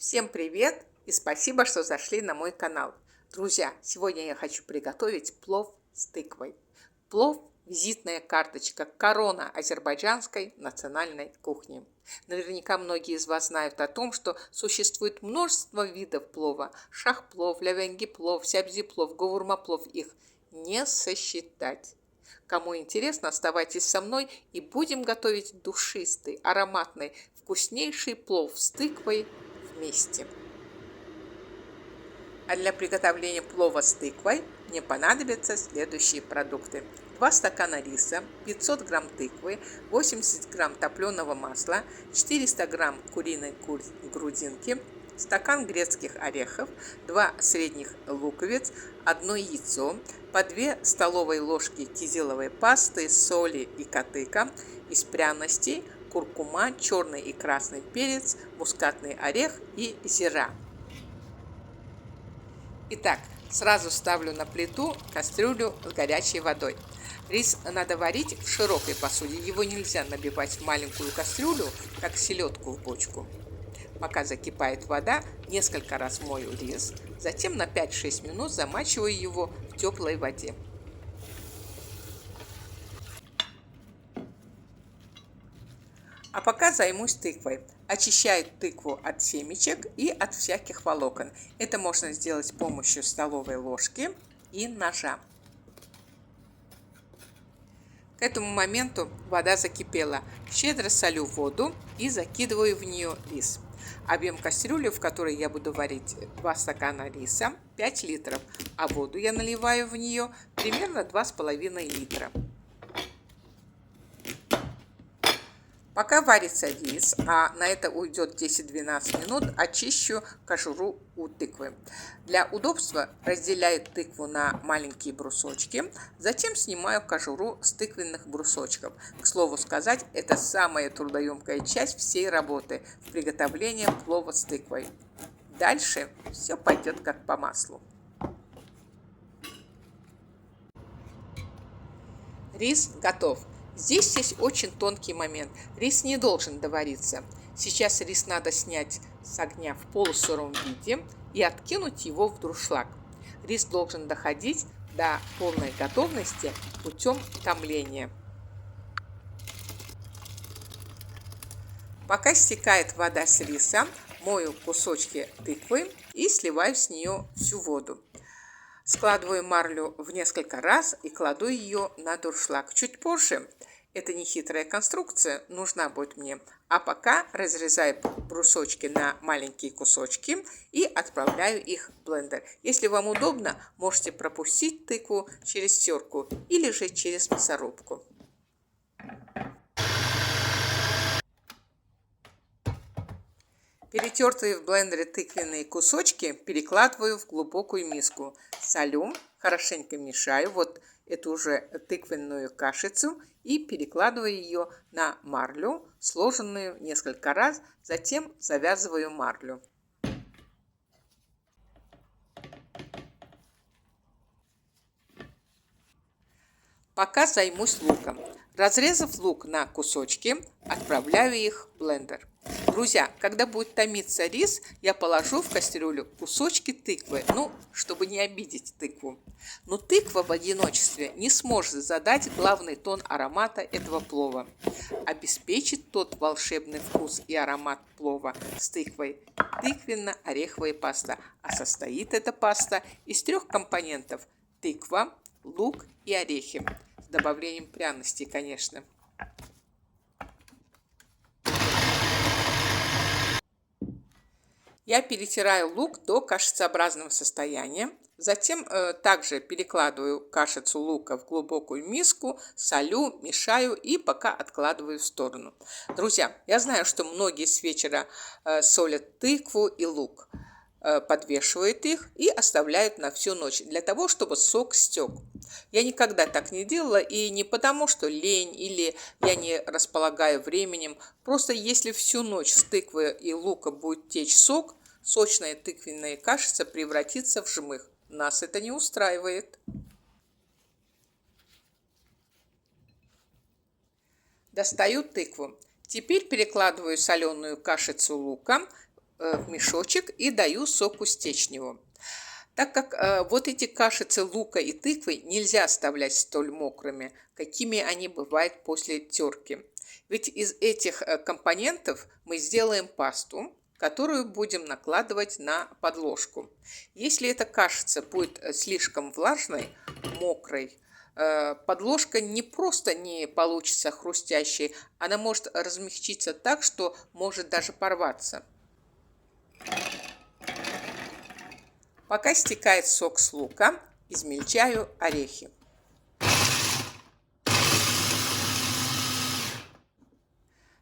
Всем привет и спасибо, что зашли на мой канал. Друзья, сегодня я хочу приготовить плов с тыквой. Плов – визитная карточка, корона азербайджанской национальной кухни. Наверняка многие из вас знают о том, что существует множество видов плова. Шах-плов, лявенги-плов, сябзи-плов, говурма-плов. Их не сосчитать. Кому интересно, оставайтесь со мной и будем готовить душистый, ароматный, вкуснейший плов с тыквой вместе. А для приготовления плова с тыквой мне понадобятся следующие продукты. 2 стакана риса, 500 грамм тыквы, 80 грамм топленого масла, 400 грамм куриной грудинки, стакан грецких орехов, 2 средних луковиц, 1 яйцо, по 2 столовые ложки кизиловой пасты, соли и катыка, из пряностей куркума, черный и красный перец, мускатный орех и зира. Итак, сразу ставлю на плиту кастрюлю с горячей водой. Рис надо варить в широкой посуде, его нельзя набивать в маленькую кастрюлю, как селедку в бочку. Пока закипает вода, несколько раз мою рис, затем на 5-6 минут замачиваю его в теплой воде. А пока займусь тыквой. Очищаю тыкву от семечек и от всяких волокон. Это можно сделать с помощью столовой ложки и ножа. К этому моменту вода закипела. Щедро солю воду и закидываю в нее рис. Объем кастрюли, в которой я буду варить 2 стакана риса, 5 литров, а воду я наливаю в нее примерно 2,5 литра. Пока варится рис, а на это уйдет 10-12 минут, очищу кожуру у тыквы. Для удобства разделяю тыкву на маленькие брусочки, затем снимаю кожуру с тыквенных брусочков. К слову сказать, это самая трудоемкая часть всей работы в приготовлении плова с тыквой. Дальше все пойдет как по маслу. Рис готов. Здесь есть очень тонкий момент. Рис не должен довариться. Сейчас рис надо снять с огня в полусыром виде и откинуть его в дуршлаг. Рис должен доходить до полной готовности путем томления. Пока стекает вода с риса, мою кусочки тыквы и сливаю с нее всю воду. Складываю марлю в несколько раз и кладу ее на дуршлаг. Чуть позже, это нехитрая конструкция, нужна будет мне. А пока разрезаю брусочки на маленькие кусочки и отправляю их в блендер. Если вам удобно, можете пропустить тыкву через терку или же через мясорубку. Перетертые в блендере тыквенные кусочки перекладываю в глубокую миску. Солю, хорошенько мешаю вот эту уже тыквенную кашицу и перекладываю ее на марлю, сложенную несколько раз, затем завязываю марлю. Пока займусь луком. Разрезав лук на кусочки, отправляю их в блендер. Друзья, когда будет томиться рис, я положу в кастрюлю кусочки тыквы, чтобы не обидеть тыкву. Но тыква в одиночестве не сможет задать главный тон аромата этого плова. Обеспечит тот волшебный вкус и аромат плова с тыквой тыквенно-ореховая паста. А состоит эта паста из 3 компонентов: тыква, лук и орехи. С добавлением пряностей, конечно. Я перетираю лук до кашицеобразного состояния. Затем также перекладываю кашицу лука в глубокую миску, солю, мешаю и пока откладываю в сторону. Друзья, я знаю, что многие с вечера солят тыкву и лук, подвешивают их и оставляют на всю ночь для того, чтобы сок стек. Я никогда так не делала, и не потому, что лень или я не располагаю временем. Просто если всю ночь с тыквы и лука будет течь сок, сочная тыквенная кашица превратится в жмых. Нас это не устраивает. Достаю тыкву. Теперь перекладываю соленую кашицу лука в мешочек и даю соку стечь него. Так как вот эти кашицы лука и тыквы нельзя оставлять столь мокрыми, какими они бывают после терки. Ведь из этих компонентов мы сделаем пасту, которую будем накладывать на подложку. Если эта кашица будет слишком влажной, мокрой, подложка не просто не получится хрустящей, она может размягчиться так, что может даже порваться. Пока стекает сок с лука, измельчаю орехи.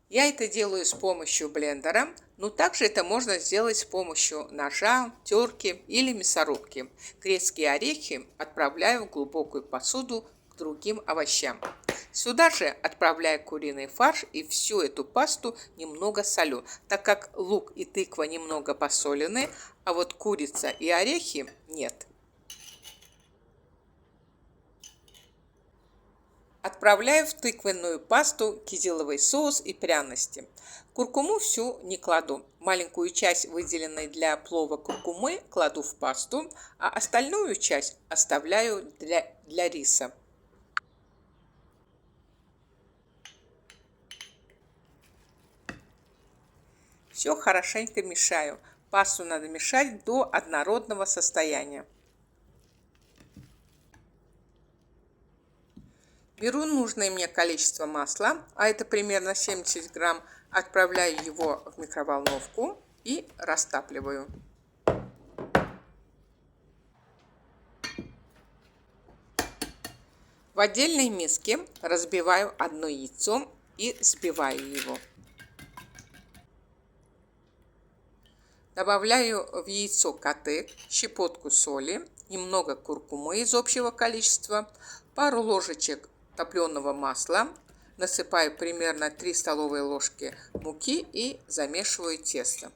Я это делаю с помощью блендера, но также это можно сделать с помощью ножа, терки или мясорубки. Грецкие орехи отправляю в глубокую посуду к другим овощам. Сюда же отправляю куриный фарш и всю эту пасту немного солю, так как лук и тыква немного посолены, а вот курица и орехи нет. Отправляю в тыквенную пасту кизиловый соус и пряности. Куркуму всю не кладу. Маленькую часть, выделенной для плова куркумы, кладу в пасту, а остальную часть оставляю для риса. Все хорошенько мешаю. Пасту надо мешать до однородного состояния. Беру нужное мне количество масла, а это примерно 70 грамм, отправляю его в микроволновку и растапливаю. В отдельной миске разбиваю одно яйцо и взбиваю его. Добавляю в яйцо катык, щепотку соли, немного куркумы из общего количества, пару ложечек топленого масла, насыпаю примерно 3 столовые ложки муки и замешиваю тесто.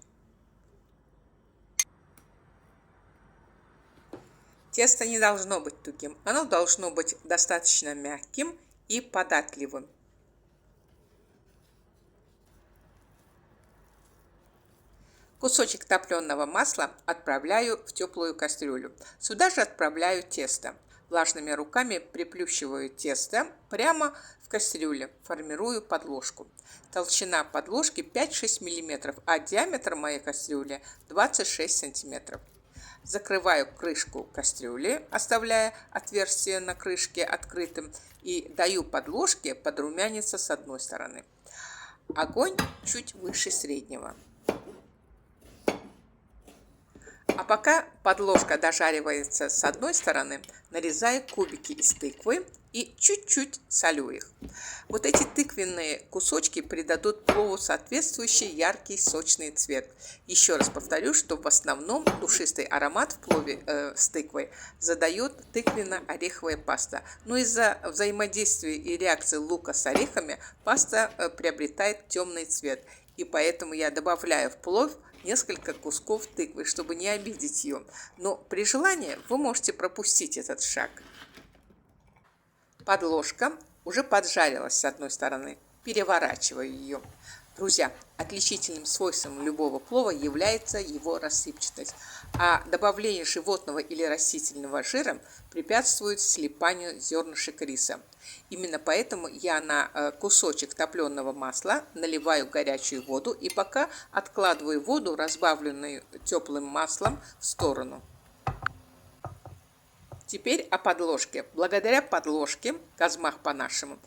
Тесто не должно быть тугим, оно должно быть достаточно мягким и податливым. Кусочек топленого масла отправляю в теплую кастрюлю. Сюда же отправляю тесто. Влажными руками приплющиваю тесто прямо в кастрюле, формирую подложку. Толщина подложки 5-6 мм, а диаметр моей кастрюли 26 см. Закрываю крышку кастрюли, оставляя отверстие на крышке открытым, и даю подложке подрумяниться с одной стороны. Огонь чуть выше среднего. А пока подложка дожаривается с одной стороны, нарезаю кубики из тыквы и чуть-чуть солю их. Вот эти тыквенные кусочки придадут плову соответствующий яркий сочный цвет. Еще раз повторю, что в основном душистый аромат в плове с тыквой задает тыквенно-ореховая паста. Но из-за взаимодействия и реакции лука с орехами паста приобретает темный цвет. И поэтому я добавляю в плов несколько кусков тыквы, чтобы не обидеть ее. Но при желании вы можете пропустить этот шаг. Подложка уже поджарилась с одной стороны. Переворачиваю ее. Друзья, отличительным свойством любого плова является его рассыпчатость, а добавление животного или растительного жира препятствует слипанию зернышек риса. Именно поэтому я на кусочек топленого масла наливаю горячую воду и пока откладываю воду, разбавленную теплым маслом, в сторону. Теперь о подложке. Благодаря подложке, казмах по-нашему,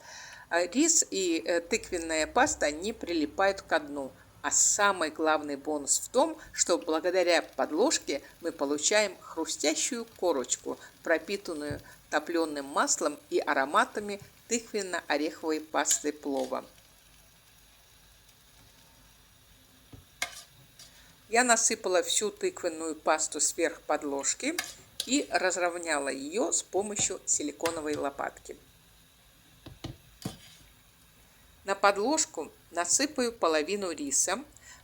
рис и тыквенная паста не прилипают ко дну. А самый главный бонус в том, что благодаря подложке мы получаем хрустящую корочку, пропитанную топленым маслом и ароматами тыквенно-ореховой пасты плова. Я насыпала всю тыквенную пасту сверх подложки и разровняла ее с помощью силиконовой лопатки. На подложку насыпаю половину риса,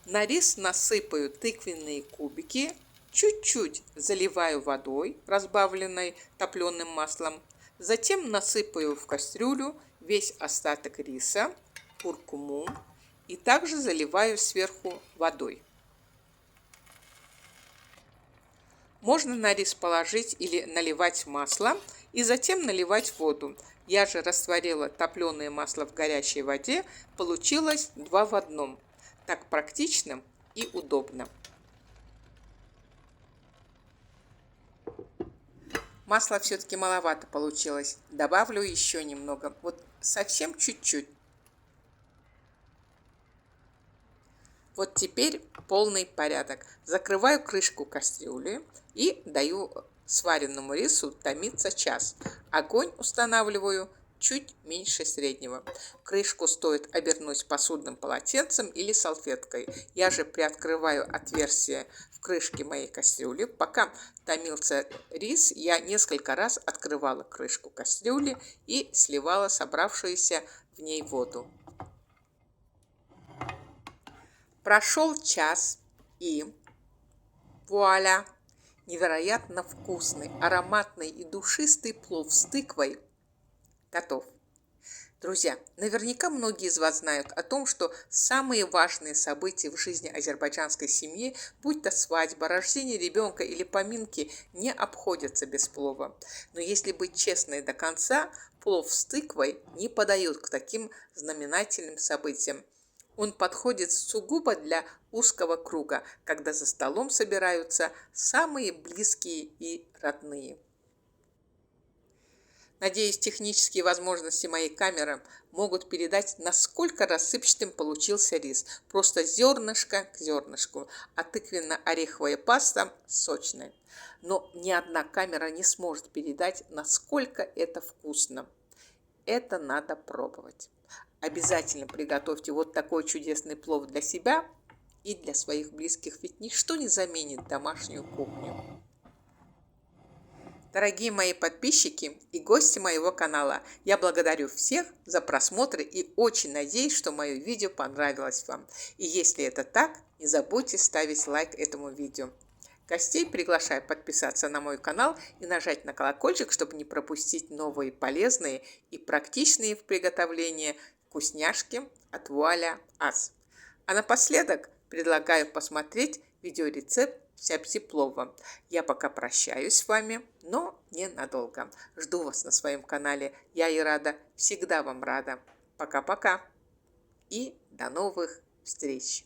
на рис насыпаю тыквенные кубики, чуть-чуть заливаю водой, разбавленной топленым маслом, затем насыпаю в кастрюлю весь остаток риса, куркуму и также заливаю сверху водой. Можно на рис положить или наливать масло и затем наливать воду. Я же растворила топленое масло в горячей воде, получилось 2 в 1. Так практично и удобно. Масла все-таки маловато получилось. Добавлю еще немного. Вот совсем чуть-чуть. Вот теперь полный порядок. Закрываю крышку кастрюли и даю сваренному рису томиться час. Огонь устанавливаю чуть меньше среднего. Крышку стоит обернуть посудным полотенцем или салфеткой. Я же приоткрываю отверстие в крышке моей кастрюли. Пока томился рис, я несколько раз открывала крышку кастрюли и сливала собравшуюся в ней воду. Прошел час и вуаля! Невероятно вкусный, ароматный и душистый плов с тыквой готов. Друзья, наверняка многие из вас знают о том, что самые важные события в жизни азербайджанской семьи, будь то свадьба, рождение ребенка или поминки, не обходятся без плова. Но если быть честной до конца, плов с тыквой не подают к таким знаменательным событиям. Он подходит сугубо для узкого круга, когда за столом собираются самые близкие и родные. Надеюсь, технические возможности моей камеры могут передать, насколько рассыпчатым получился рис. Просто зернышко к зернышку, а тыквенно-ореховая паста сочная. Но ни одна камера не сможет передать, насколько это вкусно. Это надо пробовать. Обязательно приготовьте вот такой чудесный плов для себя и для своих близких, ведь ничто не заменит домашнюю кухню. Дорогие мои подписчики и гости моего канала, я благодарю всех за просмотр и очень надеюсь, что мое видео понравилось вам. И если это так, не забудьте ставить лайк этому видео. Гостей приглашаю подписаться на мой канал и нажать на колокольчик, чтобы не пропустить новые полезные и практичные в приготовлении вкусняшки от Вуаля Ас. А напоследок предлагаю посмотреть видеорецепт сяпси-плова. Я пока прощаюсь с вами, но ненадолго. Жду вас на своем канале. Я и рада, всегда вам рада. Пока-пока и до новых встреч!